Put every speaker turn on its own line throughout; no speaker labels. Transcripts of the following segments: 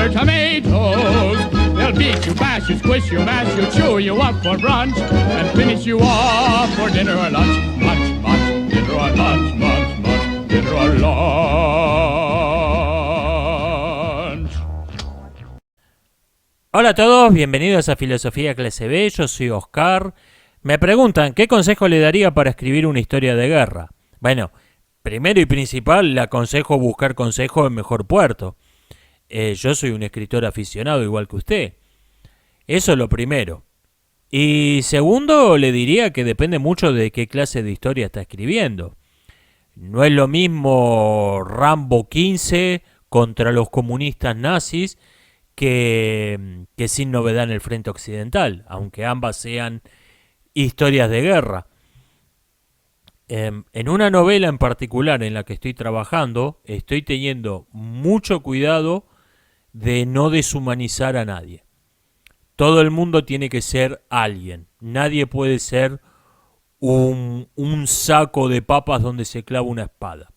or tomatoes. They'll beat you, bash you, squish you, mash you, chew you up for brunch, and finish you off for dinner or lunch. Munch, munch, dinner or lunch, munch, munch, dinner or lunch.
Hola a todos, bienvenidos a Filosofía Clase B, yo soy Oscar. Me preguntan, ¿qué consejo le daría para escribir una historia de guerra? Bueno, primero y principal, le aconsejo buscar consejo en Mejor Puerto. Yo soy un escritor aficionado igual que usted. Eso es lo primero. Y segundo, le diría que depende mucho de qué clase de historia está escribiendo. No es lo mismo Rambo 15 contra los comunistas nazis que Sin Novedad en el Frente Occidental, aunque ambas sean historias de guerra. En una novela en particular en la que estoy trabajando, estoy teniendo mucho cuidado de no deshumanizar a nadie. Todo el mundo tiene que ser alguien. Nadie puede ser un saco de papas donde se clava una espada.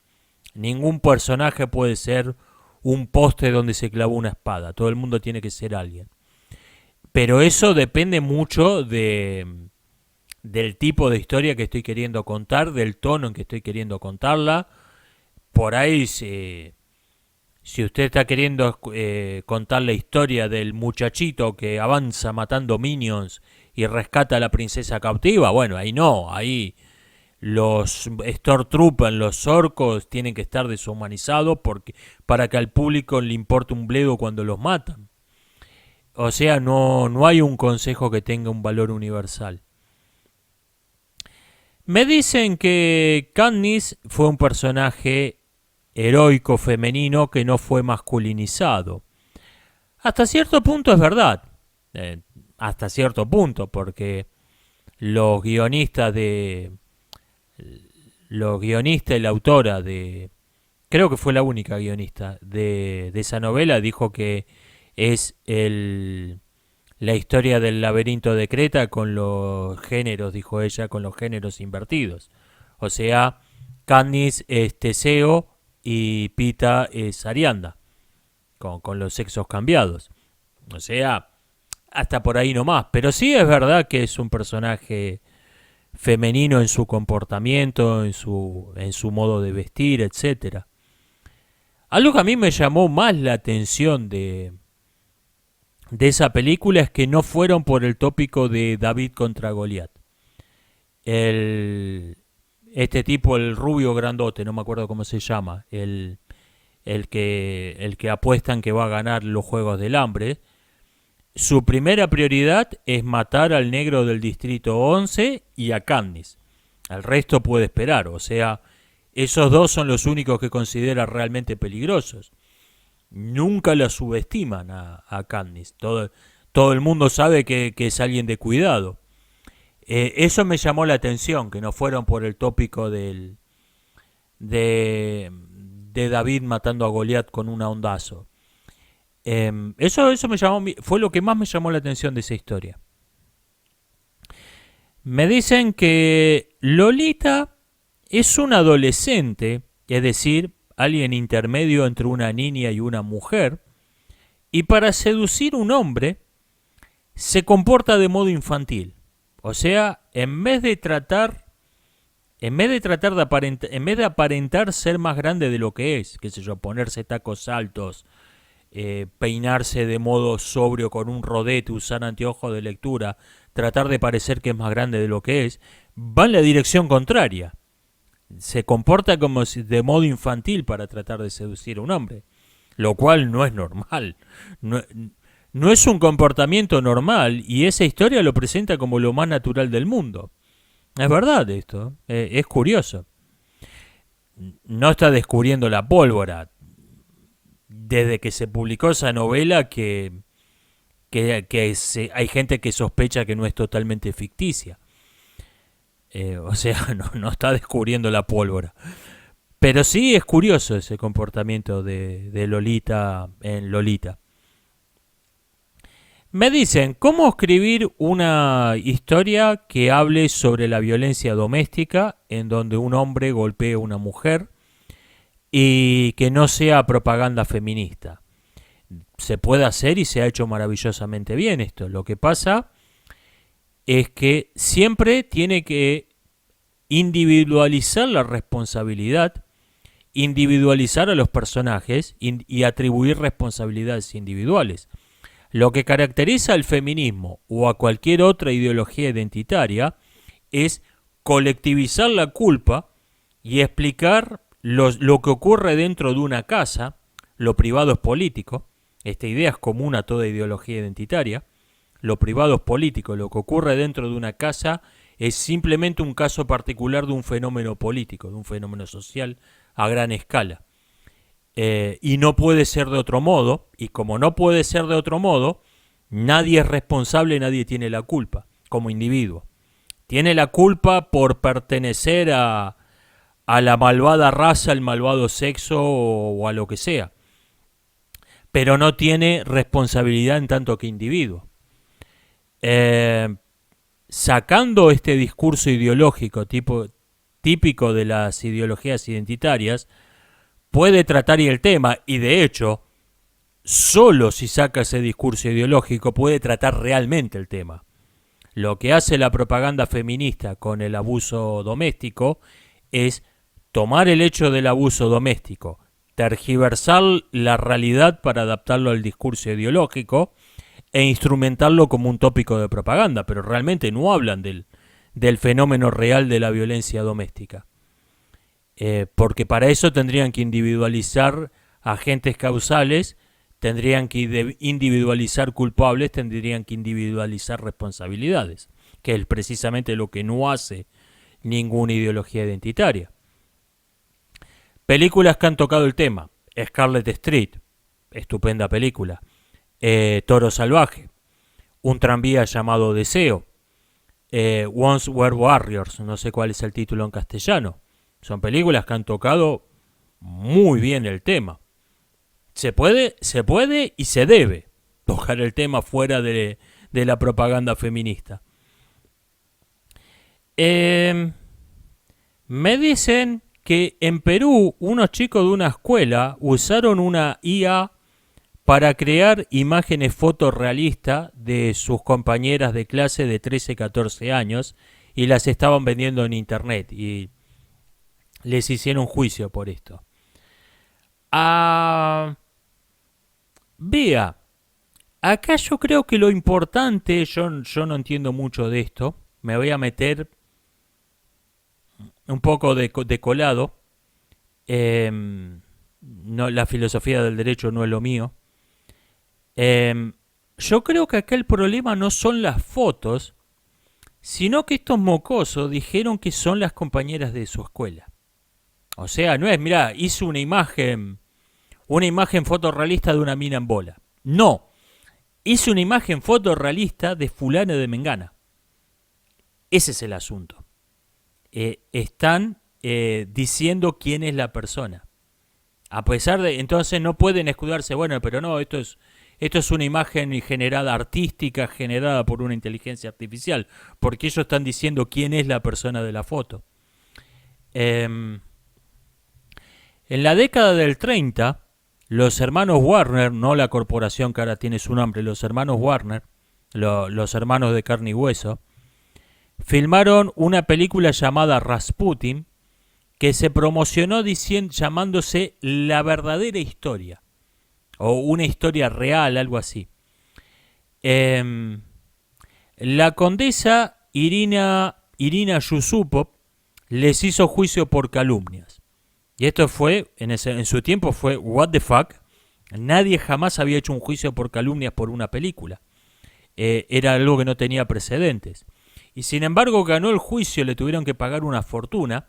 Ningún personaje puede ser un poste donde se clava una espada. Todo el mundo tiene que ser alguien. Pero eso depende mucho del tipo de historia que estoy queriendo contar, del tono en que estoy queriendo contarla. Por ahí, si usted está queriendo contar la historia del muchachito que avanza matando minions y rescata a la princesa cautiva, bueno, ahí no, ahí los Stormtroopers, los orcos, tienen que estar deshumanizados para que al público le importe un bledo cuando los matan. O sea, no hay un consejo que tenga un valor universal. Me dicen que Katniss fue un personaje heroico femenino que no fue masculinizado. Hasta cierto punto es verdad. Hasta cierto punto, porque los guionistas y la autora creo que fue la única guionista de esa novela, dijo que es la historia del laberinto de Creta con los géneros, dijo ella, con los géneros invertidos. O sea, Katniss es Teseo y Pita es Arianda, con los sexos cambiados. O sea, hasta por ahí nomás. Pero sí es verdad que es un personaje femenino en su comportamiento, en su modo de vestir, etc. Algo que a mí me llamó más la atención de esa película es que no fueron por el tópico de David contra Goliat. Este tipo, el rubio grandote, no me acuerdo cómo se llama, el que apuestan que va a ganar los Juegos del Hambre, su primera prioridad es matar al negro del Distrito 11 y a Katniss. El resto puede esperar, o sea, esos dos son los únicos que considera realmente peligrosos. Nunca la subestiman a Katniss. Todo el mundo sabe que es alguien de cuidado. Eso me llamó la atención, que no fueron por el tópico de David matando a Goliat con un ondazo. Eso fue lo que más me llamó la atención de esa historia. Me dicen que Lolita es un adolescente, es decir, alguien intermedio entre una niña y una mujer, y para seducir a un hombre se comporta de modo infantil. O sea, en vez de aparentar ser más grande de lo que es, qué sé yo, ponerse tacos altos, peinarse de modo sobrio con un rodete, usar anteojos de lectura, tratar de parecer que es más grande de lo que es, va en la dirección contraria. Se comporta como de modo infantil para tratar de seducir a un hombre, lo cual no es normal. No es un comportamiento normal, y esa historia lo presenta como lo más natural del mundo. Es verdad esto, es curioso. No está descubriendo la pólvora. Desde que se publicó esa novela hay gente que sospecha que no es totalmente ficticia. O sea, no está descubriendo la pólvora. Pero sí es curioso ese comportamiento de Lolita en Lolita. Me dicen, ¿cómo escribir una historia que hable sobre la violencia doméstica en donde un hombre golpea a una mujer y que no sea propaganda feminista? Se puede hacer y se ha hecho maravillosamente bien esto. Lo que pasa es que siempre tiene que individualizar la responsabilidad, individualizar a los personajes y atribuir responsabilidades individuales. Lo que caracteriza al feminismo o a cualquier otra ideología identitaria es colectivizar la culpa y explicar lo que ocurre dentro de una casa. Lo privado es político. Esta idea es común a toda ideología identitaria. Lo privado es político. Lo que ocurre dentro de una casa es simplemente un caso particular de un fenómeno político, de un fenómeno social a gran escala. Y no puede ser de otro modo, y como no puede ser de otro modo, nadie es responsable, nadie tiene la culpa como individuo. Tiene la culpa por pertenecer a la malvada raza, al malvado sexo o a lo que sea, pero no tiene responsabilidad en tanto que individuo. Sacando este discurso ideológico típico de las ideologías identitarias, puede tratar el tema, y de hecho, solo si saca ese discurso ideológico puede tratar realmente el tema. Lo que hace la propaganda feminista con el abuso doméstico es tomar el hecho del abuso doméstico, tergiversar la realidad para adaptarlo al discurso ideológico e instrumentarlo como un tópico de propaganda, pero realmente no hablan del fenómeno real de la violencia doméstica. Porque para eso tendrían que individualizar agentes causales, tendrían que individualizar culpables, tendrían que individualizar responsabilidades, que es precisamente lo que no hace ninguna ideología identitaria. Películas que han tocado el tema: Scarlet Street, estupenda película, Toro Salvaje, Un tranvía llamado Deseo, Once Were Warriors, no sé cuál es el título en castellano. Son películas que han tocado muy bien el tema. Se puede y se debe tocar el tema fuera de la propaganda feminista. Me dicen que en Perú unos chicos de una escuela usaron una IA para crear imágenes fotorrealistas de sus compañeras de clase de 13-14 años y las estaban vendiendo en internet y les hicieron juicio por esto. Vea, acá yo creo que lo importante, yo no entiendo mucho de esto, me voy a meter un poco de colado. No, la filosofía del derecho no es lo mío. Yo creo que acá el problema no son las fotos, sino que estos mocosos dijeron que son las compañeras de su escuela. O sea, no es, mirá, hizo una imagen fotorrealista de una mina en bola. No, hizo una imagen fotorrealista de fulana de mengana. Ese es el asunto. Están diciendo quién es la persona. A pesar de, entonces no pueden escudarse, bueno, pero no, esto es una imagen generada artística, generada por una inteligencia artificial, porque ellos están diciendo quién es la persona de la foto. En la década del 30, los hermanos Warner, no la corporación que ahora tiene su nombre, los hermanos Warner, los hermanos de carne y hueso, filmaron una película llamada Rasputin, que se promocionó llamándose La verdadera historia, o una historia real, algo así. La condesa Irina Yusupov les hizo juicio por calumnias. Y esto fue, en su tiempo fue, what the fuck, nadie jamás había hecho un juicio por calumnias por una película. Era algo que no tenía precedentes. Y sin embargo ganó el juicio, le tuvieron que pagar una fortuna,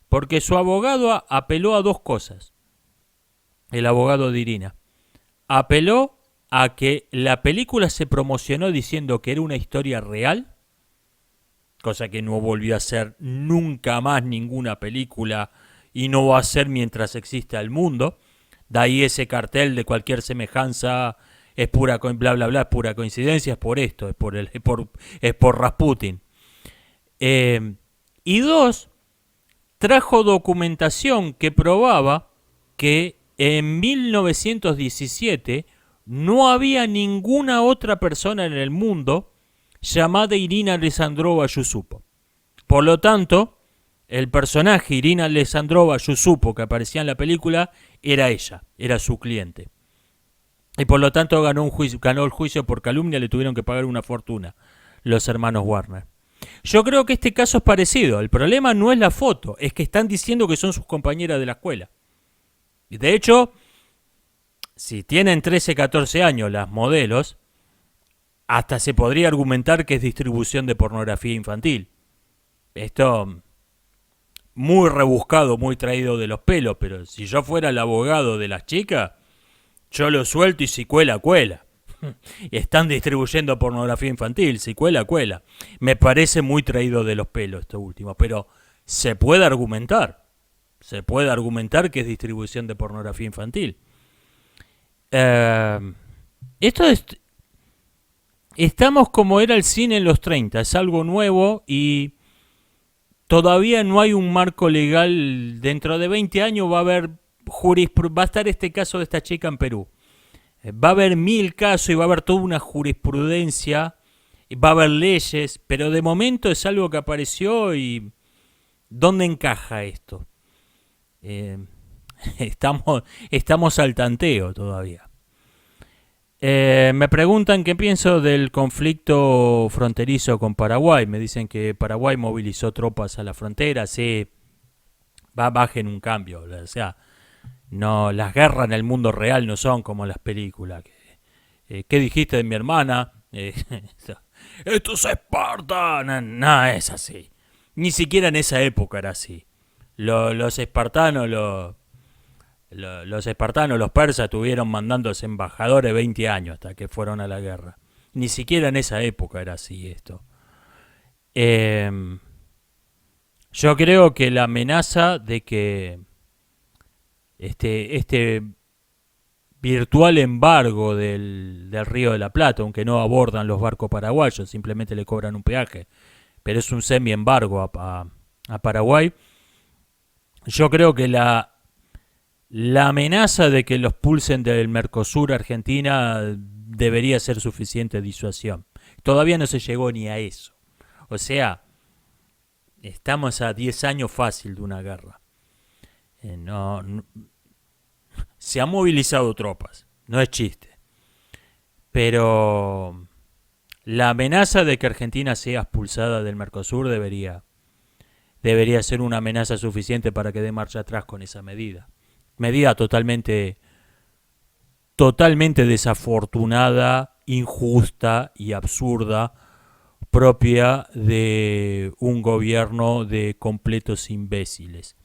porque su abogado apeló a dos cosas. El abogado de Irina apeló a que la película se promocionó diciendo que era una historia real, cosa que no volvió a ser nunca más ninguna película y no va a ser mientras exista el mundo. De ahí ese cartel de cualquier semejanza es pura bla bla bla, es pura coincidencia, es por esto, es por Rasputin. Y dos, trajo documentación que probaba que en 1917 No había ninguna otra persona en el mundo llamada Irina Alessandrova Yusupov. Por lo tanto, el personaje Irina Alessandrova Yusupov que aparecía en la película era ella, era su cliente. Y por lo tanto ganó el juicio por calumnia, le tuvieron que pagar una fortuna los hermanos Warner. Yo creo que este caso es parecido. El problema no es la foto, es que están diciendo que son sus compañeras de la escuela. Y de hecho, si tienen 13, 14 años las modelos, hasta se podría argumentar que es distribución de pornografía infantil. Esto muy rebuscado, muy traído de los pelos, pero si yo fuera el abogado de las chicas, yo lo suelto y si cuela, cuela. Están distribuyendo pornografía infantil, si cuela, cuela. Me parece muy traído de los pelos esto último, pero se puede argumentar. Se puede argumentar que es distribución de pornografía infantil. Esto es... Estamos como era el cine en los 30, es algo nuevo y todavía no hay un marco legal. Dentro de 20 años va a haber va a estar este caso de esta chica en Perú. Va a haber 1000 casos y va a haber toda una jurisprudencia, y va a haber leyes, pero de momento es algo que apareció y ¿dónde encaja esto? Estamos al tanteo todavía. Me preguntan qué pienso del conflicto fronterizo con Paraguay. Me dicen que Paraguay movilizó tropas a la frontera. Sí, bajen un cambio. O sea, no, las guerras en el mundo real no son como las películas. ¿Qué dijiste de mi hermana? Esto es Esparta. No, es así. Ni siquiera en esa época era así. Los espartanos, los espartanos, los persas, tuvieron mandándose embajadores 20 años hasta que fueron a la guerra. Ni siquiera en esa época era así esto. Yo creo que la amenaza de que este virtual embargo del Río de la Plata, aunque no abordan los barcos paraguayos, simplemente le cobran un peaje, pero es un semi-embargo a Paraguay. Yo creo que la amenaza de que los pulsen del Mercosur a Argentina debería ser suficiente disuasión. Todavía no se llegó ni a eso. O sea, estamos a 10 años fácil de una guerra. No, se han movilizado tropas, no es chiste. Pero la amenaza de que Argentina sea expulsada del Mercosur debería ser una amenaza suficiente para que dé marcha atrás con esa medida. Medida totalmente desafortunada, injusta y absurda, propia de un gobierno de completos imbéciles,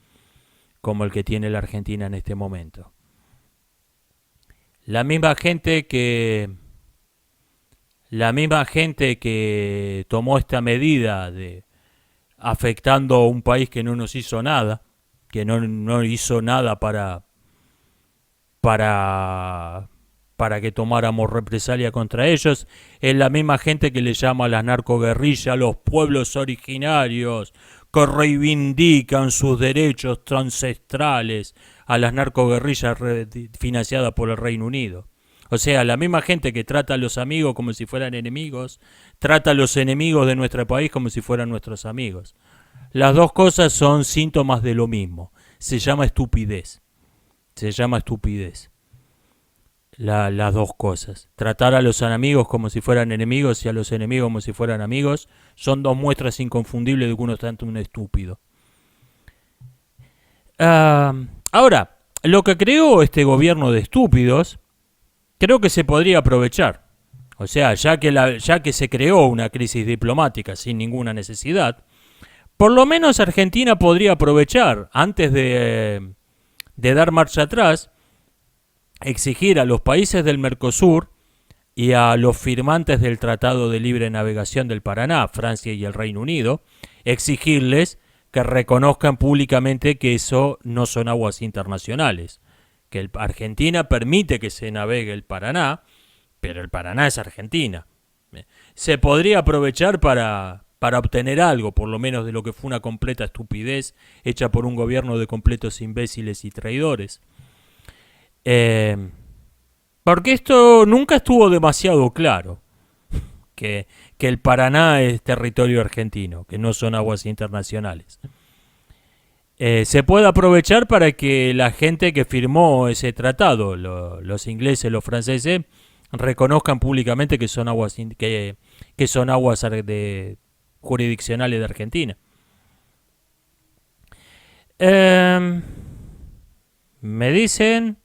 como el que tiene la Argentina en este momento. La misma gente que tomó esta medida de afectando a un país que no nos hizo nada, que no hizo nada para que tomáramos represalia contra ellos, es la misma gente que le llama a las narcoguerrillas a los pueblos originarios, que reivindican sus derechos ancestrales, a las narcoguerrillas financiadas por el Reino Unido. O sea, la misma gente que trata a los amigos como si fueran enemigos, trata a los enemigos de nuestro país como si fueran nuestros amigos. Las dos cosas son síntomas de lo mismo. Se llama estupidez. Las dos cosas. Tratar a los amigos como si fueran enemigos y a los enemigos como si fueran amigos son dos muestras inconfundibles de que uno es tanto un estúpido. Ahora, lo que creó este gobierno de estúpidos, creo que se podría aprovechar. O sea, ya que se creó una crisis diplomática sin ninguna necesidad, por lo menos Argentina podría aprovechar, antes de dar marcha atrás, exigir a los países del Mercosur y a los firmantes del Tratado de Libre Navegación del Paraná, Francia y el Reino Unido, exigirles que reconozcan públicamente que eso no son aguas internacionales, que Argentina permite que se navegue el Paraná, pero el Paraná es Argentina. Se podría aprovechar para obtener algo, por lo menos de lo que fue una completa estupidez hecha por un gobierno de completos imbéciles y traidores. Porque esto nunca estuvo demasiado claro, que, que el Paraná es territorio argentino, que no son aguas internacionales. Se puede aprovechar para que la gente que firmó ese tratado, los ingleses, los franceses, reconozcan públicamente que son aguas que son aguas jurisdiccionales de Argentina. Me dicen,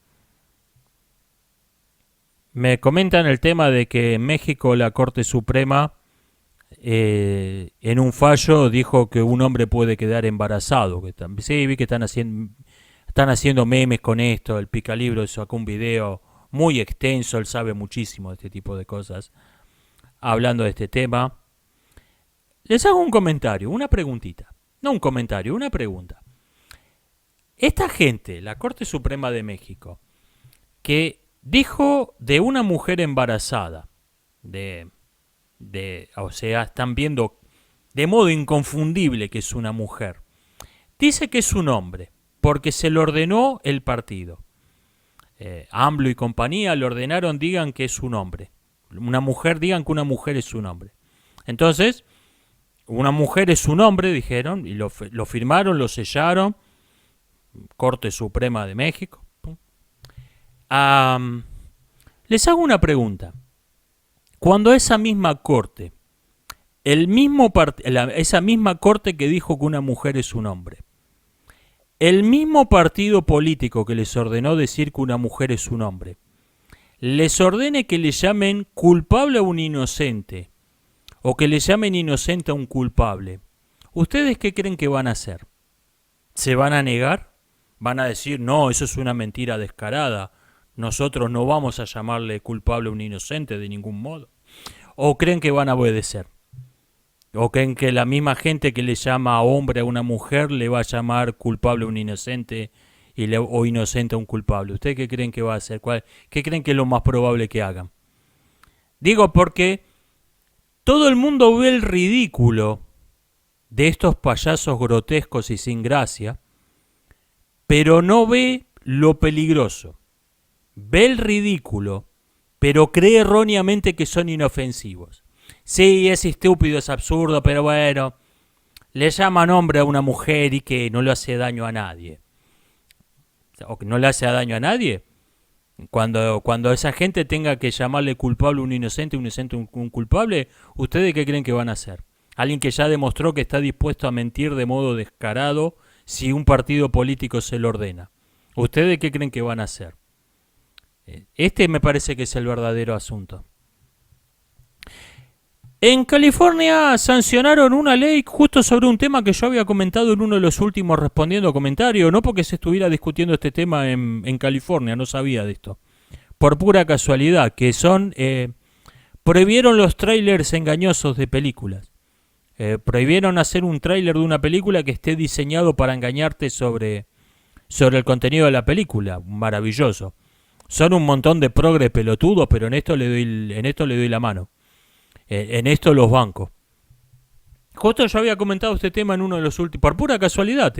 me comentan el tema de que en México la Corte Suprema en un fallo dijo que un hombre puede quedar embarazado. Sí, vi que están haciendo memes con esto. El Picalibro sacó un video muy extenso, él sabe muchísimo de este tipo de cosas, hablando de este tema. Les hago un comentario, una preguntita. No un comentario, una pregunta. Esta gente, la Corte Suprema de México, que dijo de una mujer embarazada, o sea, están viendo de modo inconfundible que es una mujer. Dice que es un hombre, porque se lo ordenó el partido. AMLO y compañía le ordenaron, digan que es un hombre. Una mujer, digan que una mujer es un hombre. Entonces, una mujer es un hombre, dijeron, y lo firmaron, lo sellaron. Corte Suprema de México. Les hago una pregunta. Cuando esa misma corte, esa misma corte que dijo que una mujer es un hombre, el mismo partido político que les ordenó decir que una mujer es un hombre, les ordene que le llamen culpable a un inocente, o que le llamen inocente a un culpable, ¿ustedes qué creen que van a hacer? ¿Se van a negar? ¿Van a decir, no, eso es una mentira descarada, nosotros no vamos a llamarle culpable a un inocente de ningún modo? ¿O creen que van a obedecer? ¿O creen que la misma gente que le llama hombre a una mujer le va a llamar culpable a un inocente o inocente a un culpable? ¿Ustedes qué creen que va a hacer? ¿Qué creen que es lo más probable que hagan? Digo porque todo el mundo ve el ridículo de estos payasos grotescos y sin gracia, pero no ve lo peligroso. Ve el ridículo, pero cree erróneamente que son inofensivos. Sí, es estúpido, es absurdo, pero bueno, le llaman hombre a una mujer y que no le hace daño a nadie. ¿O que no le hace daño a nadie? Cuando esa gente tenga que llamarle culpable a un inocente a un culpable, ¿ustedes qué creen que van a hacer? Alguien que ya demostró que está dispuesto a mentir de modo descarado si un partido político se lo ordena. ¿Ustedes qué creen que van a hacer? Este me parece que es el verdadero asunto. En California sancionaron una ley justo sobre un tema que yo había comentado en uno de los últimos respondiendo comentarios, no porque se estuviera discutiendo este tema en California, no sabía de esto. Por pura casualidad, que son, prohibieron los trailers engañosos de películas. Prohibieron hacer un trailer de una película que esté diseñado para engañarte sobre el contenido de la película. Maravilloso. Son un montón de progres pelotudos, pero en esto le doy la mano. En esto los bancos. Justo yo había comentado este tema en uno de los últimos, por pura casualidad,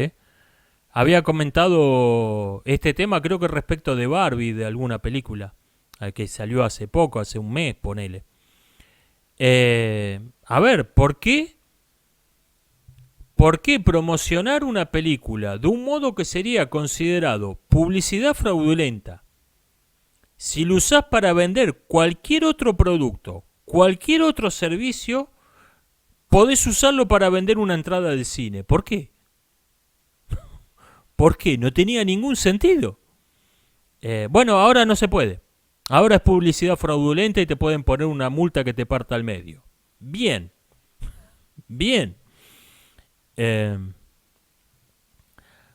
había comentado este tema creo que respecto de Barbie, de alguna película, que salió hace poco, hace un mes, ponele. A ver, ¿por qué promocionar una película de un modo que sería considerado publicidad fraudulenta si lo usás para vender cualquier otro producto, cualquier otro servicio, podés usarlo para vender una entrada del cine? ¿Por qué? ¿Por qué? No tenía ningún sentido. Bueno, ahora no se puede. Ahora es publicidad fraudulenta y te pueden poner una multa que te parta al medio. Bien. Bien.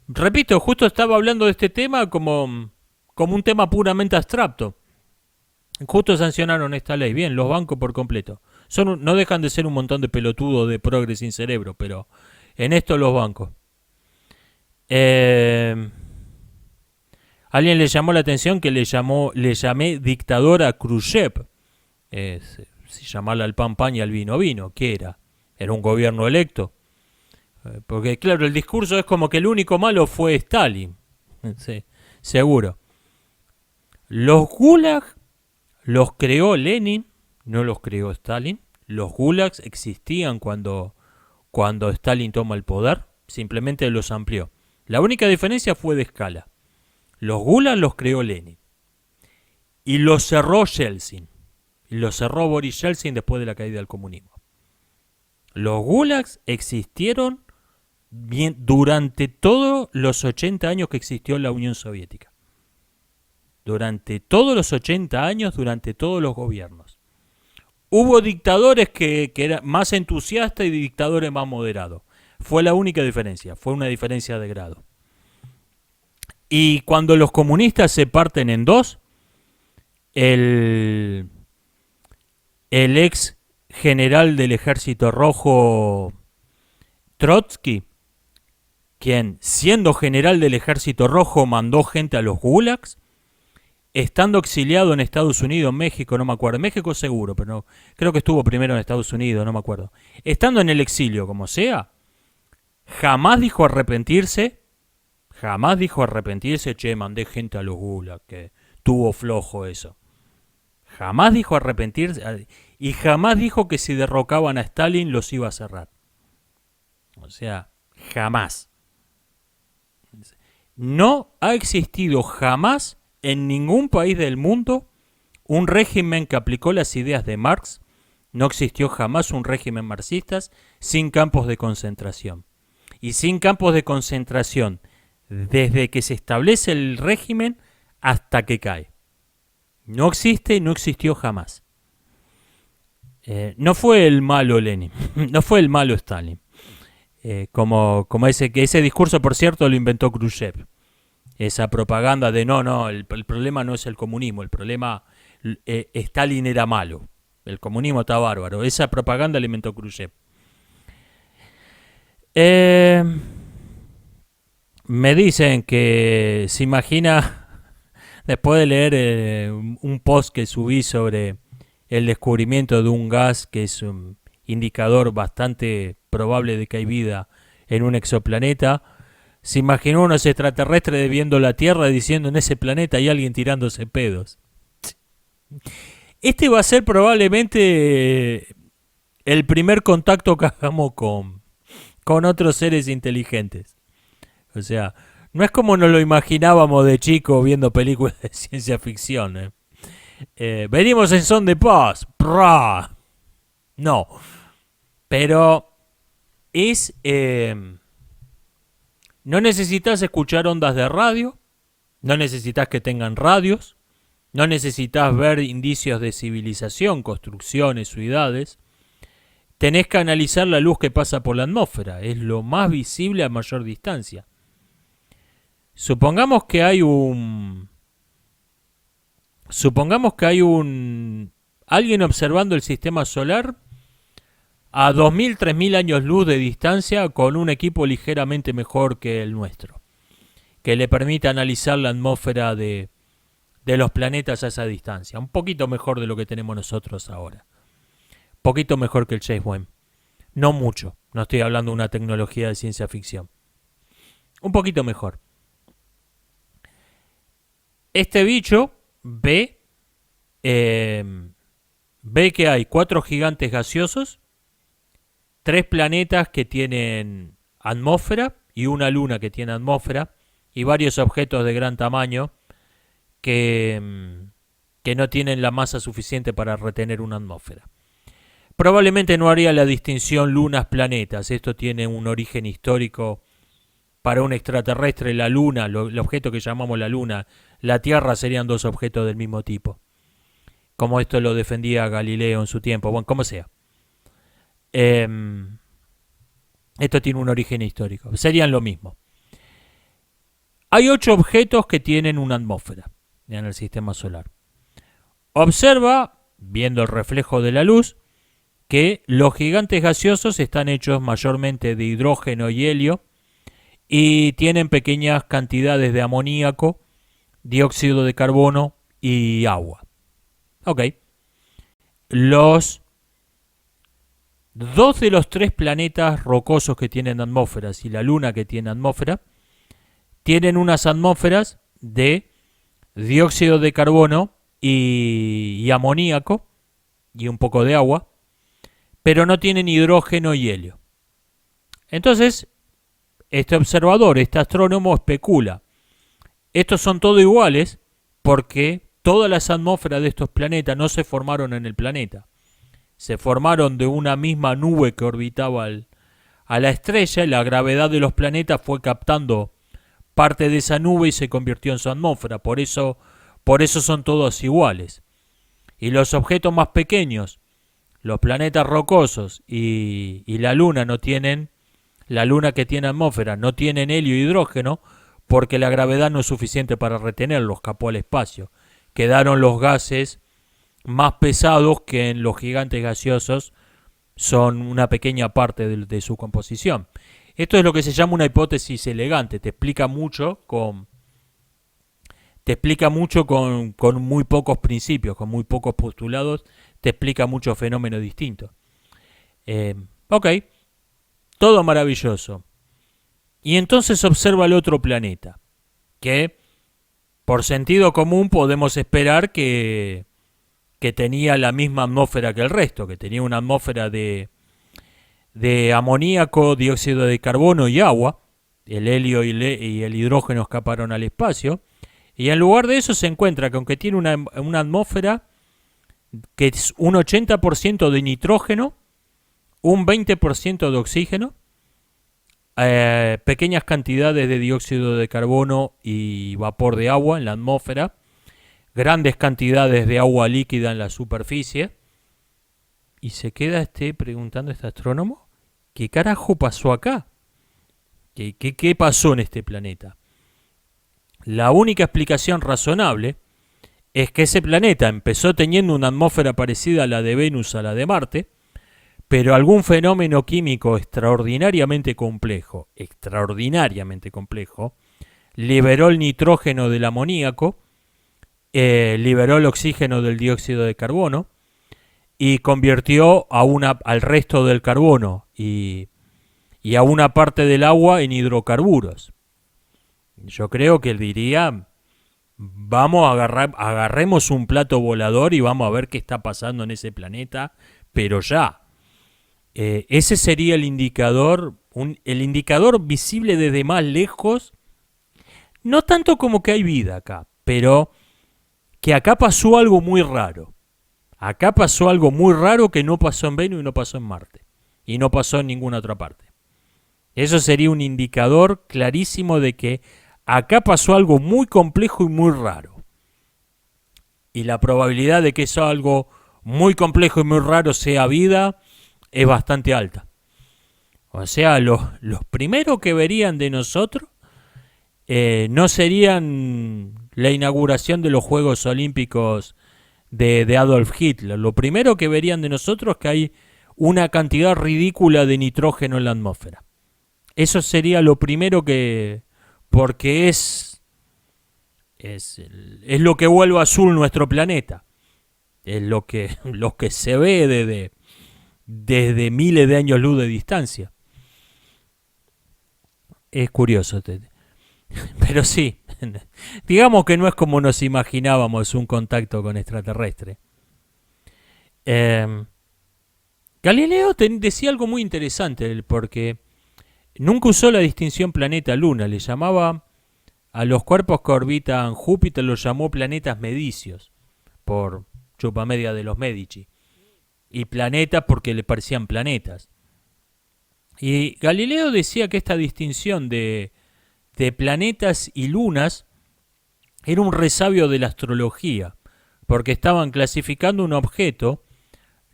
Repito, justo estaba hablando de este tema como un tema puramente abstracto. Justo sancionaron esta ley. Bien, los bancos por completo. No dejan de ser un montón de pelotudos de progres sin cerebro, pero en esto los bancos. Alguien le llamó la atención que le llamé dictador a Khrushchev. Si llamarle al pan pan y al vino vino. ¿Qué era? ¿Era un gobierno electo? Porque claro, el discurso es como que el único malo fue Stalin. Sí, seguro. Los gulag los creó Lenin, no los creó Stalin. Los gulags existían cuando Stalin toma el poder, simplemente los amplió. La única diferencia fue de escala. Los gulags los creó Lenin y los cerró Yeltsin. Y los cerró Boris Yeltsin después de la caída del comunismo. Los gulags existieron durante todos los 80 años que existió la Unión Soviética. Durante todos los 80 años, durante todos los gobiernos. Hubo dictadores que eran más entusiastas y dictadores más moderados. Fue la única diferencia, fue una diferencia de grado. Y cuando los comunistas se parten en dos, el ex general del Ejército Rojo Trotsky, quien siendo general del Ejército Rojo mandó gente a los gulags, estando exiliado en Estados Unidos, México, no me acuerdo, México seguro, pero no, creo que estuvo primero en Estados Unidos, no me acuerdo. Estando en el exilio, como sea, jamás dijo arrepentirse, che, mandé gente a los gulags, que tuvo flojo eso. Jamás dijo arrepentirse y jamás dijo que si derrocaban a Stalin los iba a cerrar. O sea, jamás. No ha existido jamás en ningún país del mundo un régimen que aplicó las ideas de Marx. No existió jamás un régimen marxista sin campos de concentración. Y sin campos de concentración desde que se establece el régimen hasta que cae. No existe y no existió jamás. No fue el malo Lenin, no fue el malo Stalin. Como ese discurso, por cierto, lo inventó Khrushchev. Esa propaganda de el problema no es el comunismo, el problema Stalin era malo, el comunismo está bárbaro. Esa propaganda la inventó Khrushchev. Me dicen que se imagina, después de leer un post que subí sobre el descubrimiento de un gas que es un indicador bastante probable de que hay vida en un exoplaneta, se imaginó unos extraterrestres viendo la Tierra diciendo en ese planeta hay alguien tirándose pedos. Este va a ser probablemente el primer contacto que hagamos con otros seres inteligentes. O sea, no es como nos lo imaginábamos de chico viendo películas de ciencia ficción. Venimos en son de paz. ¡Pra! No. Pero es... no necesitas escuchar ondas de radio. No necesitas que tengan radios. No necesitas ver indicios de civilización, construcciones, ciudades. Tenés que analizar la luz que pasa por la atmósfera. Es lo más visible a mayor distancia. Supongamos que hay alguien observando el sistema solar a 2.000, 3.000 años luz de distancia con un equipo ligeramente mejor que el nuestro, que le permita analizar la atmósfera de los planetas a esa distancia. Un poquito mejor de lo que tenemos nosotros ahora. Un poquito mejor que el James Webb. No mucho. No estoy hablando de una tecnología de ciencia ficción. Un poquito mejor. Este bicho ve que hay 4 gigantes gaseosos, 3 planetas que tienen atmósfera y una luna que tiene atmósfera y varios objetos de gran tamaño que no tienen la masa suficiente para retener una atmósfera. Probablemente no haría la distinción lunas-planetas. Esto tiene un origen histórico. Para un extraterrestre, la luna, el objeto que llamamos la luna, la Tierra serían 2 objetos del mismo tipo. Como esto lo defendía Galileo en su tiempo. Bueno, como sea. Esto tiene un origen histórico. Serían lo mismo. Hay 8 objetos que tienen una atmósfera en el sistema solar. Observa, viendo el reflejo de la luz, que los gigantes gaseosos están hechos mayormente de hidrógeno y helio y tienen pequeñas cantidades de amoníaco, dióxido de carbono y agua. Ok. Los 2 de los 3 planetas rocosos que tienen atmósferas y la luna que tiene atmósfera tienen unas atmósferas de dióxido de carbono y amoníaco y un poco de agua, pero no tienen hidrógeno y helio. Entonces, este observador, este astrónomo especula, estos son todos iguales porque todas las atmósferas de estos planetas no se formaron en el planeta. Se formaron de una misma nube que orbitaba a la estrella, y la gravedad de los planetas fue captando parte de esa nube y se convirtió en su atmósfera. Por eso son todos iguales. Y los objetos más pequeños, los planetas rocosos y la luna la luna que tiene atmósfera, no tienen helio e hidrógeno porque la gravedad no es suficiente para retenerlos, escapó al espacio. Quedaron los gases más pesados que en los gigantes gaseosos son una pequeña parte de su composición. Esto es lo que se llama una hipótesis elegante, te explica mucho con muy pocos principios, con muy pocos postulados, te explica muchos fenómenos distintos. Ok, todo maravilloso. Y entonces observa el otro planeta, que por sentido común podemos esperar que tenía la misma atmósfera que el resto, que tenía una atmósfera de amoníaco, dióxido de carbono y agua. El helio y el hidrógeno escaparon al espacio. Y en lugar de eso se encuentra que aunque tiene una atmósfera que es un 80% de nitrógeno, un 20% de oxígeno, pequeñas cantidades de dióxido de carbono y vapor de agua en la atmósfera, grandes cantidades de agua líquida en la superficie. Y se queda preguntando este astrónomo, ¿qué carajo pasó acá? ¿Qué pasó en este planeta? La única explicación razonable es que ese planeta empezó teniendo una atmósfera parecida a la de Venus, a la de Marte, pero algún fenómeno químico extraordinariamente complejo, liberó el nitrógeno del amoníaco, liberó el oxígeno del dióxido de carbono y convirtió al resto del carbono y a una parte del agua en hidrocarburos. Yo creo que él diría, agarremos un plato volador y vamos a ver qué está pasando en ese planeta, pero ya. Ese sería el indicador visible desde más lejos, no tanto como que hay vida acá, pero que acá pasó algo muy raro. Acá pasó algo muy raro que no pasó en Venus y no pasó en Marte. Y no pasó en ninguna otra parte. Eso sería un indicador clarísimo de que acá pasó algo muy complejo y muy raro. Y la probabilidad de que eso algo muy complejo y muy raro sea vida es bastante alta. O sea, los primeros que verían de nosotros no serían la inauguración de los Juegos Olímpicos de Adolf Hitler. Lo primero que verían de nosotros es que hay una cantidad ridícula de nitrógeno en la atmósfera. Eso sería lo primero que... porque es lo que vuelve azul nuestro planeta. Es lo que se ve desde miles de años luz de distancia. Es curioso. Pero sí, digamos que no es como nos imaginábamos un contacto con extraterrestre. Galileo decía algo muy interesante, porque nunca usó la distinción planeta-luna, le llamaba a los cuerpos que orbitan Júpiter, los llamó planetas medicios, por chupamedia de los Medici, y planetas porque le parecían planetas. Y Galileo decía que esta distinción de planetas y lunas era un resabio de la astrología, porque estaban clasificando un objeto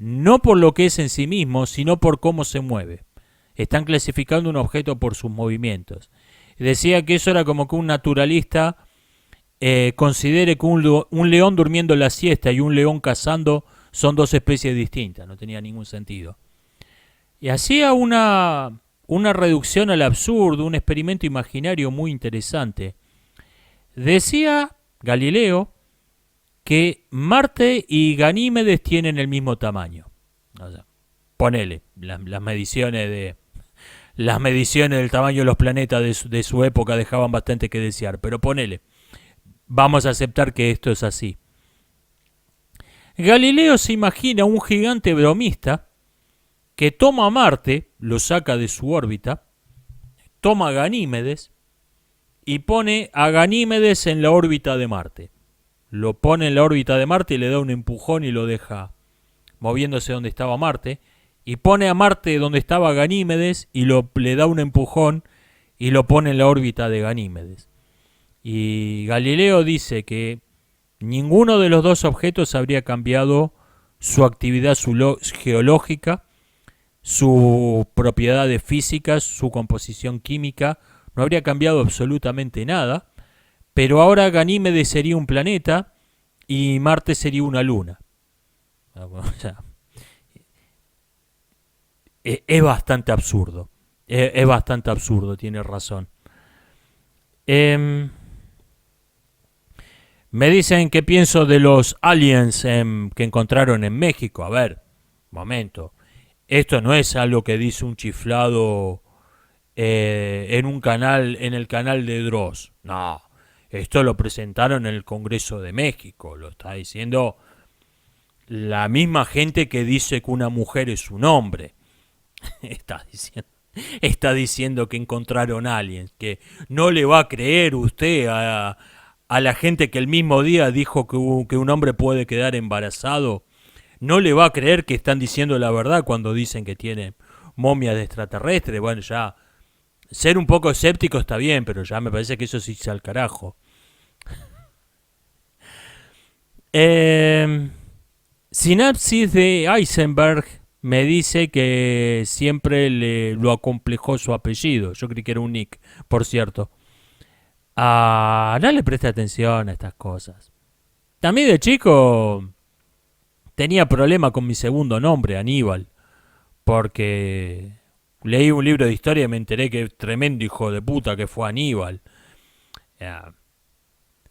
no por lo que es en sí mismo, sino por cómo se mueve. Están clasificando un objeto por sus movimientos. Decía que eso era como que un naturalista considere que un león durmiendo la siesta y un león cazando son dos especies distintas. No tenía ningún sentido. Y hacía una reducción al absurdo, un experimento imaginario muy interesante. Decía Galileo que Marte y Ganímedes tienen el mismo tamaño. O sea, ponele las mediciones del tamaño de los planetas de su época dejaban bastante que desear, pero ponele, vamos a aceptar que esto es así. Galileo se imagina un gigante bromista que toma a Marte, lo saca de su órbita, toma a Ganímedes y pone a Ganímedes en la órbita de Marte. Lo pone en la órbita de Marte y le da un empujón y lo deja moviéndose donde estaba Marte. Y pone a Marte donde estaba Ganímedes y le da un empujón y lo pone en la órbita de Ganímedes. Y Galileo dice que ninguno de los dos objetos habría cambiado su actividad geológica, sus propiedades físicas, su composición química, no habría cambiado absolutamente nada, pero ahora Ganímedes sería un planeta y Marte sería una luna. O sea, es bastante absurdo. Es bastante absurdo, tiene razón. Me dicen qué pienso de los aliens que encontraron en México. A ver, momento. Esto no es algo que dice un chiflado en el canal de Dross. No, esto lo presentaron en el Congreso de México. Lo está diciendo la misma gente que dice que una mujer es un hombre. Está diciendo que encontraron aliens, que no le va a creer usted a la gente que el mismo día dijo que un hombre puede quedar embarazado. No le va a creer que están diciendo la verdad cuando dicen que tienen momias de extraterrestres. Bueno, ya ser un poco escéptico está bien, pero ya me parece que eso sí se al carajo. Sinapsis de Eisenberg me dice que siempre lo acomplejó su apellido. Yo creí que era un nick, por cierto. No le preste atención a estas cosas. También de chico tenía problema con mi segundo nombre, Aníbal, porque leí un libro de historia y me enteré que tremendo hijo de puta que fue Aníbal.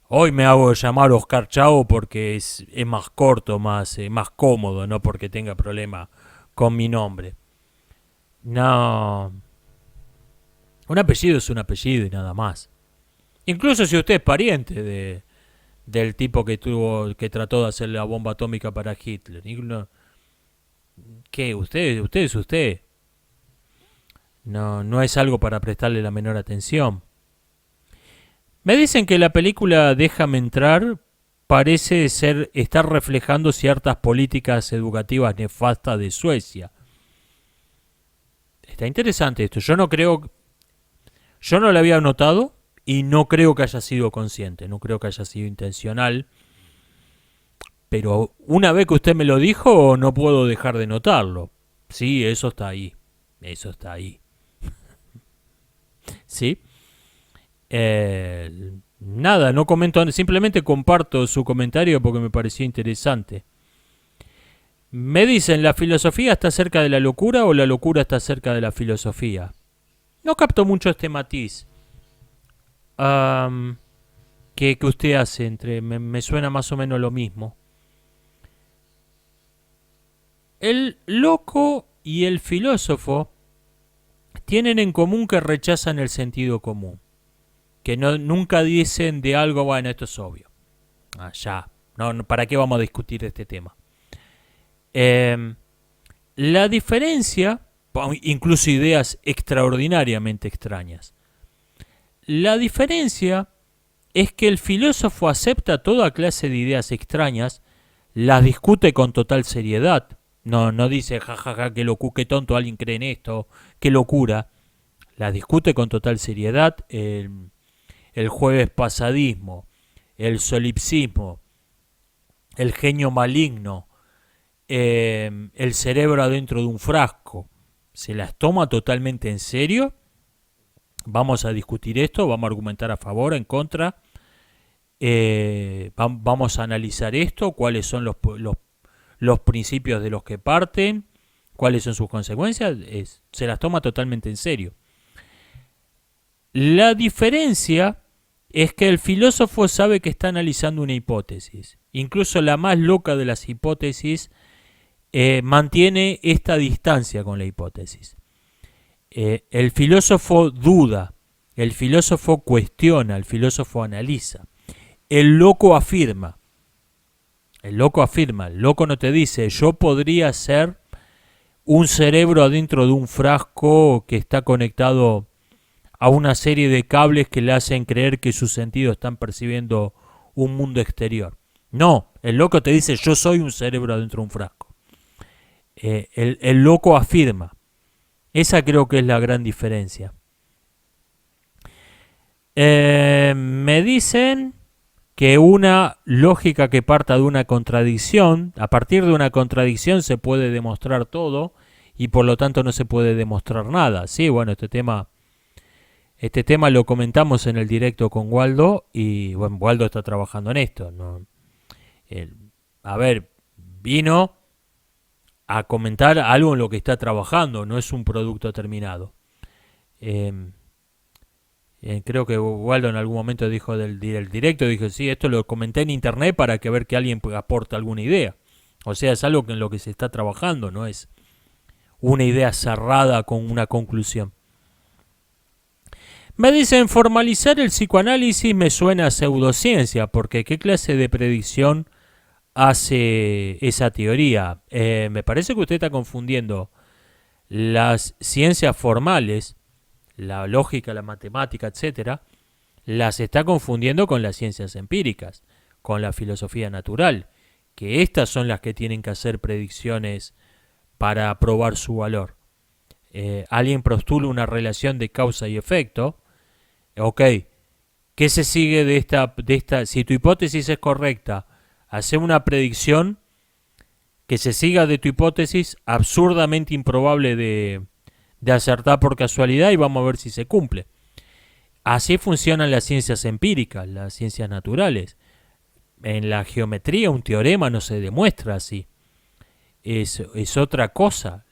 Hoy me hago llamar Oscar Chao porque es más corto, más cómodo, no porque tenga problema con mi nombre. No. Un apellido es un apellido y nada más. Incluso si usted es pariente del tipo que trató de hacer la bomba atómica para Hitler. ¿Qué? Usted es usted. No es algo para prestarle la menor atención. Me dicen que la película Déjame entrar parece estar reflejando ciertas políticas educativas nefastas de Suecia. Está interesante esto. Yo no lo había notado y no creo que haya sido consciente, no creo que haya sido intencional. Pero una vez que usted me lo dijo, no puedo dejar de notarlo. Sí, eso está ahí. Eso está ahí. ¿Sí? Nada, no comento, simplemente comparto su comentario porque me pareció interesante. Me dicen, ¿la filosofía está cerca de la locura o la locura está cerca de la filosofía? No capto mucho este matiz que usted hace me suena más o menos lo mismo. El loco y el filósofo tienen en común que rechazan el sentido común. Que nunca dicen de algo, bueno, esto es obvio. Ya, no, ¿para qué vamos a discutir este tema? La diferencia, incluso ideas extraordinariamente extrañas. La diferencia es que el filósofo acepta toda clase de ideas extrañas, las discute con total seriedad. No dice, jajaja, qué tonto alguien cree en esto, qué locura. Las discute con total seriedad. El jueves pasadismo, el solipsismo, el genio maligno, el cerebro adentro de un frasco. Se las toma totalmente en serio. Vamos a discutir esto, vamos a argumentar a favor, en contra. Vamos a analizar esto, cuáles son los principios de los que parten, cuáles son sus consecuencias. Se las toma totalmente en serio. La diferencia es que el filósofo sabe que está analizando una hipótesis. Incluso la más loca de las hipótesis mantiene esta distancia con la hipótesis. El filósofo duda, el filósofo cuestiona, el filósofo analiza. El loco afirma. El loco afirma, el loco no te dice, yo podría ser un cerebro adentro de un frasco que está conectado a una serie de cables que le hacen creer que sus sentidos están percibiendo un mundo exterior. No, el loco te dice, yo soy un cerebro adentro de un frasco. El loco afirma. Esa creo que es la gran diferencia. Me dicen que una lógica que parta de una contradicción, a partir de una contradicción se puede demostrar todo y por lo tanto no se puede demostrar nada. Sí, bueno, este tema lo comentamos en el directo con Waldo y bueno, Waldo está trabajando en esto, ¿no? Vino a comentar algo en lo que está trabajando, no es un producto terminado. Creo que Waldo en algún momento dijo del directo, dijo, sí, esto lo comenté en internet para que ver que alguien aporte alguna idea. O sea, es algo en lo que se está trabajando, no es una idea cerrada con una conclusión. Me dicen, formalizar el psicoanálisis me suena a pseudociencia, porque ¿qué clase de predicción hace esa teoría? Me parece que usted está confundiendo las ciencias formales, la lógica, la matemática, etcétera, las está confundiendo con las ciencias empíricas, con la filosofía natural, que estas son las que tienen que hacer predicciones para probar su valor. Alguien postula una relación de causa y efecto. Ok, ¿qué se sigue de esta? Si tu hipótesis es correcta, hace una predicción que se siga de tu hipótesis absurdamente improbable de acertar por casualidad y vamos a ver si se cumple. Así funcionan las ciencias empíricas, las ciencias naturales. En la geometría un teorema no se demuestra así. Es otra cosa.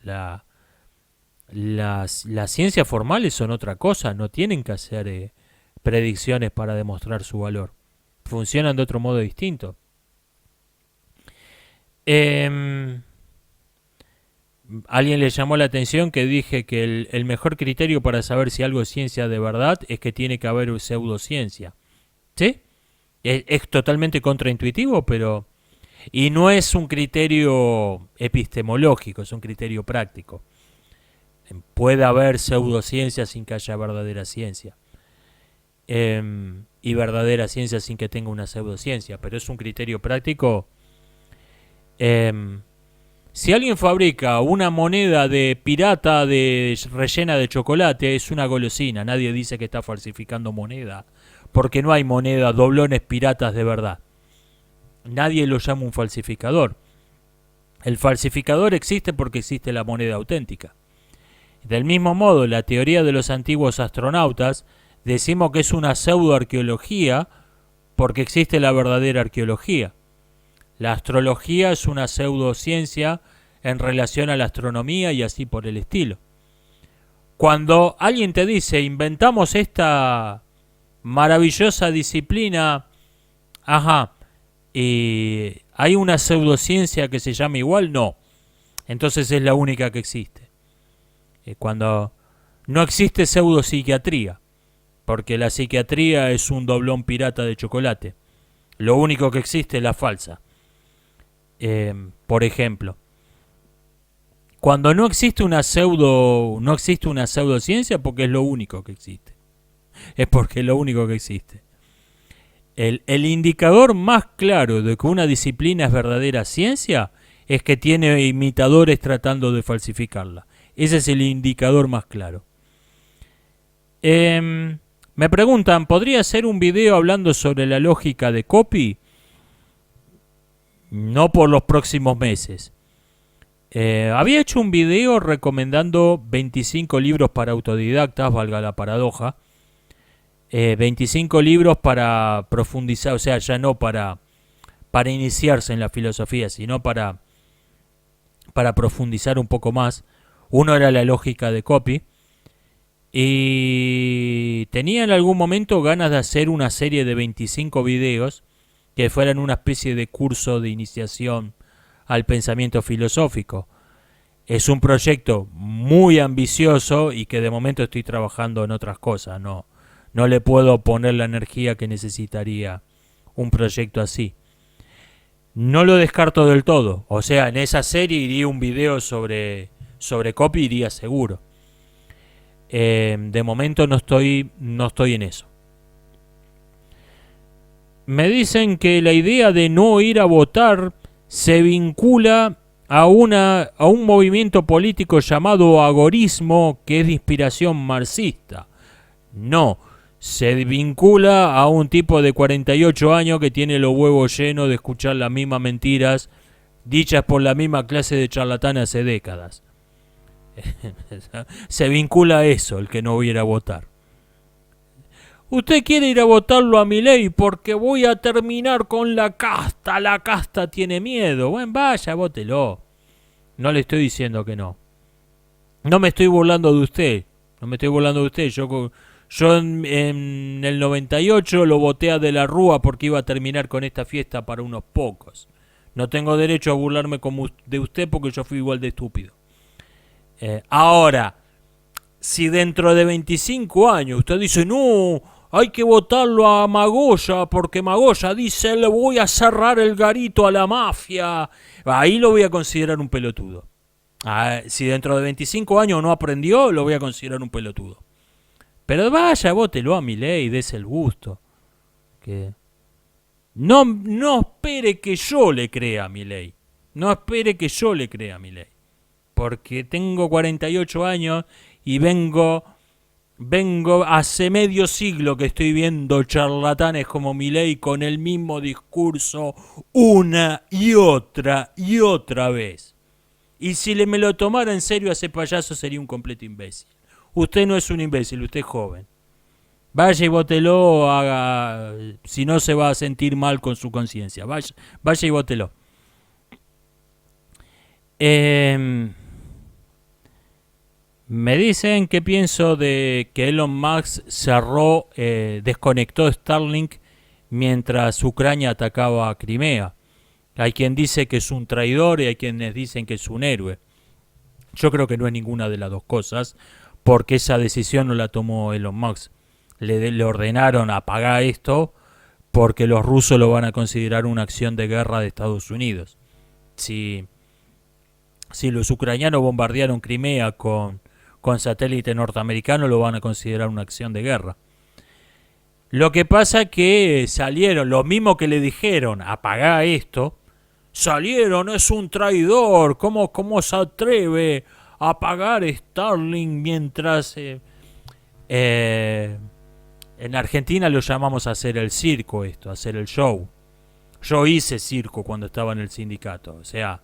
Las ciencias formales son otra cosa, no tienen que hacer predicciones para demostrar su valor. Funcionan de otro modo distinto. Alguien le llamó la atención que dije que el mejor criterio para saber si algo es ciencia de verdad es que tiene que haber pseudociencia. ¿Sí? Es totalmente contraintuitivo, pero... Y no es un criterio epistemológico, es un criterio práctico. Puede haber pseudociencia sin que haya verdadera ciencia. Y verdadera ciencia sin que tenga una pseudociencia. Pero es un criterio práctico. Si alguien fabrica una moneda de pirata rellena de chocolate, es una golosina. Nadie dice que está falsificando moneda. Porque no hay moneda, doblones piratas de verdad. Nadie lo llama un falsificador. El falsificador existe porque existe la moneda auténtica. Del mismo modo, la teoría de los antiguos astronautas decimos que es una pseudoarqueología porque existe la verdadera arqueología. La astrología es una pseudociencia en relación a la astronomía y así por el estilo. Cuando alguien te dice, inventamos esta maravillosa disciplina, y ¿hay una pseudociencia que se llama igual? No. Entonces es la única que existe. Cuando no existe pseudopsiquiatría, porque la psiquiatría es un doblón pirata de chocolate. Lo único que existe es la falsa. Por ejemplo, cuando no existe una pseudociencia, porque es lo único que existe. Es porque es lo único que existe. El indicador más claro de que una disciplina es verdadera ciencia es que tiene imitadores tratando de falsificarla. Ese es el indicador más claro. Me preguntan, ¿podría hacer un video hablando sobre la lógica de Copy? No por los próximos meses. Había hecho un video recomendando 25 libros para autodidactas, valga la paradoja. 25 libros para profundizar, o sea, ya no para iniciarse en la filosofía, sino para profundizar un poco más. Uno era la lógica de Copy. Y tenía en algún momento ganas de hacer una serie de 25 videos que fueran una especie de curso de iniciación al pensamiento filosófico. Es un proyecto muy ambicioso y que de momento estoy trabajando en otras cosas. No le puedo poner la energía que necesitaría un proyecto así. No lo descarto del todo. O sea, en esa serie iría un video sobre copy, iría seguro. De momento no estoy en eso. Me dicen que la idea de no ir a votar se vincula a un movimiento político llamado agorismo, que es de inspiración marxista. No, se vincula a un tipo de 48 años que tiene los huevos llenos de escuchar las mismas mentiras dichas por la misma clase de charlatanes hace décadas. Se vincula a eso, el que no hubiera a votar. Usted quiere ir a votarlo a Milei porque voy a terminar con la casta tiene miedo. Bueno, vaya, vótelo. No le estoy diciendo que no. No me estoy burlando de usted. Yo en el 98 lo voté a De la Rúa porque iba a terminar con esta fiesta para unos pocos. No tengo derecho a burlarme de usted porque yo fui igual de estúpido. Ahora, si dentro de 25 años usted dice, no, hay que votarlo a Magoya porque Magoya dice, le voy a cerrar el garito a la mafia, ahí lo voy a considerar un pelotudo. Si dentro de 25 años no aprendió, lo voy a considerar un pelotudo. Pero vaya, vótelo a Milei, dese el gusto. Que no espere que yo le crea a Milei. Porque tengo 48 años y vengo hace medio siglo que estoy viendo charlatanes como Milei con el mismo discurso una y otra vez. Y si me lo tomara en serio a ese payaso sería un completo imbécil. Usted no es un imbécil, usted es joven. Vaya y vótelo, si no se va a sentir mal con su conciencia. Vaya y vótelo. Me dicen que pienso de que Elon Musk desconectó Starlink mientras Ucrania atacaba a Crimea. Hay quien dice que es un traidor y hay quienes dicen que es un héroe. Yo creo que no es ninguna de las dos cosas, porque esa decisión no la tomó Elon Musk. Le ordenaron apagar esto porque los rusos lo van a considerar una acción de guerra de Estados Unidos. Si los ucranianos bombardearon Crimea con satélite norteamericano, lo van a considerar una acción de guerra. Lo que pasa es que salieron, los mismos que le dijeron apagá esto, salieron, es un traidor, ¿cómo se atreve a apagar Starlink mientras... en Argentina lo llamamos a hacer el circo esto, hacer el show. Yo hice circo cuando estaba en el sindicato, o sea,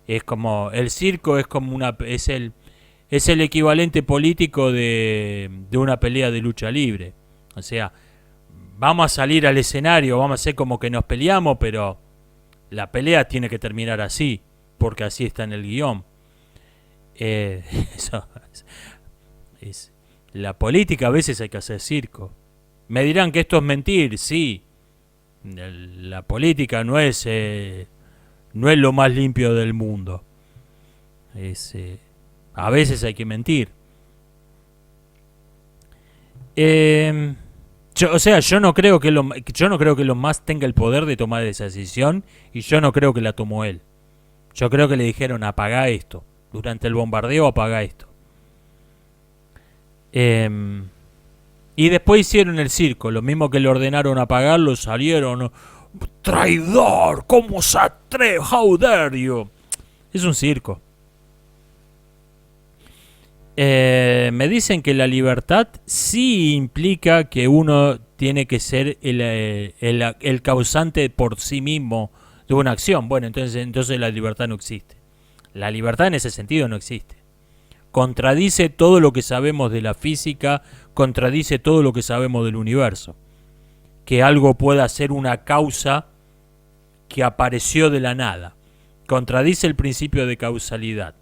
es como, el circo es como es el equivalente político de una pelea de lucha libre. O sea, vamos a salir al escenario, vamos a hacer como que nos peleamos, pero la pelea tiene que terminar así, porque así está en el guión. La política a veces hay que hacer circo. Me dirán que esto es mentir, sí. La política no es lo más limpio del mundo. A veces hay que mentir. Yo no creo que Elon Musk tenga el poder de tomar esa decisión y yo no creo que la tomó él. Yo creo que le dijeron apagá esto. Durante el bombardeo apagá esto. Y después hicieron el circo. Lo mismo que le ordenaron apagarlo, salieron. ¡Traidor! ¿Cómo se atreve? How dare you? Es un circo. Me dicen que la libertad sí implica que uno tiene que ser el causante por sí mismo de una acción. Bueno, entonces la libertad no existe. La libertad en ese sentido no existe. Contradice todo lo que sabemos de la física, contradice todo lo que sabemos del universo. Que algo pueda ser una causa que apareció de la nada. Contradice el principio de causalidad.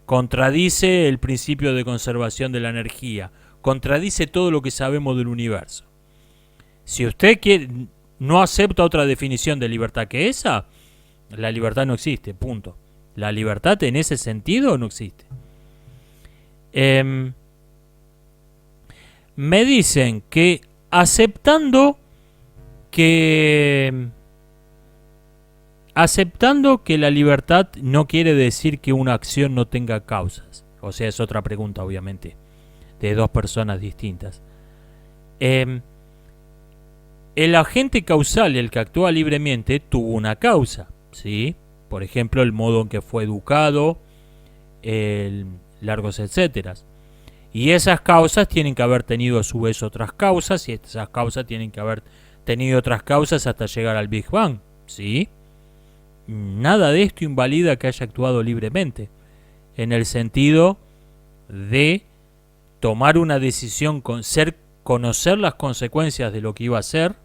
Contradice el principio de conservación de la energía. Contradice todo lo que sabemos del universo. Si usted no acepta otra definición de libertad que esa, la libertad no existe, punto. La libertad en ese sentido no existe. Me dicen que aceptando que aceptando que la libertad no quiere decir que una acción no tenga causas. O sea, es otra pregunta, obviamente, de dos personas distintas. El agente causal, el que actúa libremente, tuvo una causa, ¿sí? Por ejemplo, el modo en que fue educado, largos etcétera. Y esas causas tienen que haber tenido a su vez otras causas, y esas causas tienen que haber tenido otras causas hasta llegar al Big Bang, ¿sí? Nada de esto invalida que haya actuado libremente, en el sentido de tomar una decisión, conocer las consecuencias de lo que iba a hacer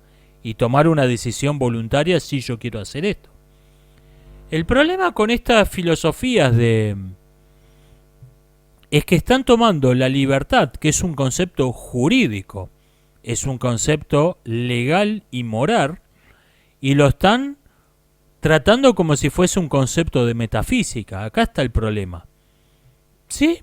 y tomar una decisión voluntaria si yo quiero hacer esto. El problema con estas filosofías es que están tomando la libertad, que es un concepto jurídico, es un concepto legal y moral, y lo están tratando como si fuese un concepto de metafísica. Acá está el problema. ¿Sí?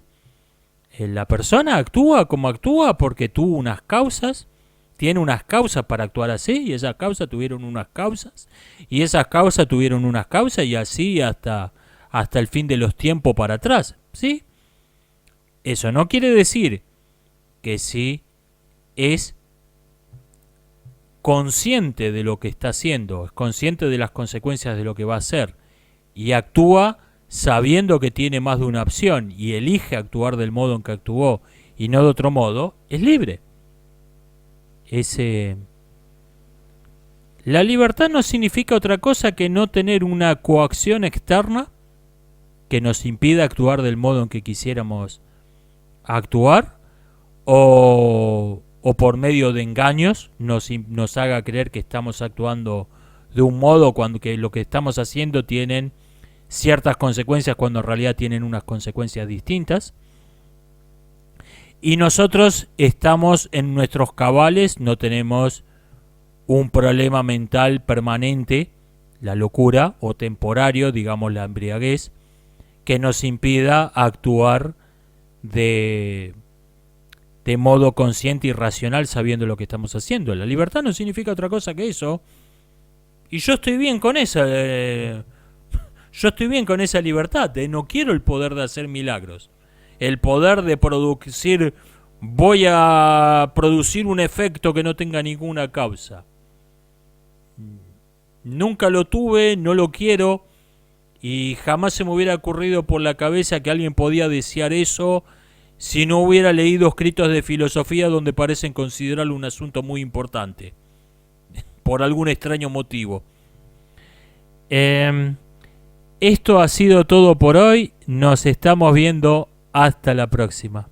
La persona actúa como actúa porque tuvo unas causas, tiene unas causas para actuar así, y esas causas tuvieron unas causas, y esas causas tuvieron unas causas, y así hasta el fin de los tiempos para atrás. ¿Sí? Eso no quiere decir que si es consciente de lo que está haciendo, es consciente de las consecuencias de lo que va a hacer y actúa sabiendo que tiene más de una opción y elige actuar del modo en que actuó y no de otro modo, es libre. La libertad no significa otra cosa que no tener una coacción externa que nos impida actuar del modo en que quisiéramos actuar, o por medio de engaños nos haga creer que estamos actuando de un modo cuando que lo que estamos haciendo tienen ciertas consecuencias cuando en realidad tienen unas consecuencias distintas. Y nosotros estamos en nuestros cabales, no tenemos un problema mental permanente, la locura, o temporario, digamos la embriaguez, que nos impida actuar de modo consciente y racional sabiendo lo que estamos haciendo. La libertad no significa otra cosa que eso. Y yo estoy bien con esa. Yo estoy bien con esa libertad. No quiero el poder de hacer milagros. El poder de producir. Voy a producir un efecto que no tenga ninguna causa. Nunca lo tuve, no lo quiero. Y jamás se me hubiera ocurrido por la cabeza que alguien podía desear eso si no hubiera leído escritos de filosofía donde parecen considerarlo un asunto muy importante. Por algún extraño motivo. Esto ha sido todo por hoy. Nos estamos viendo. Hasta la próxima.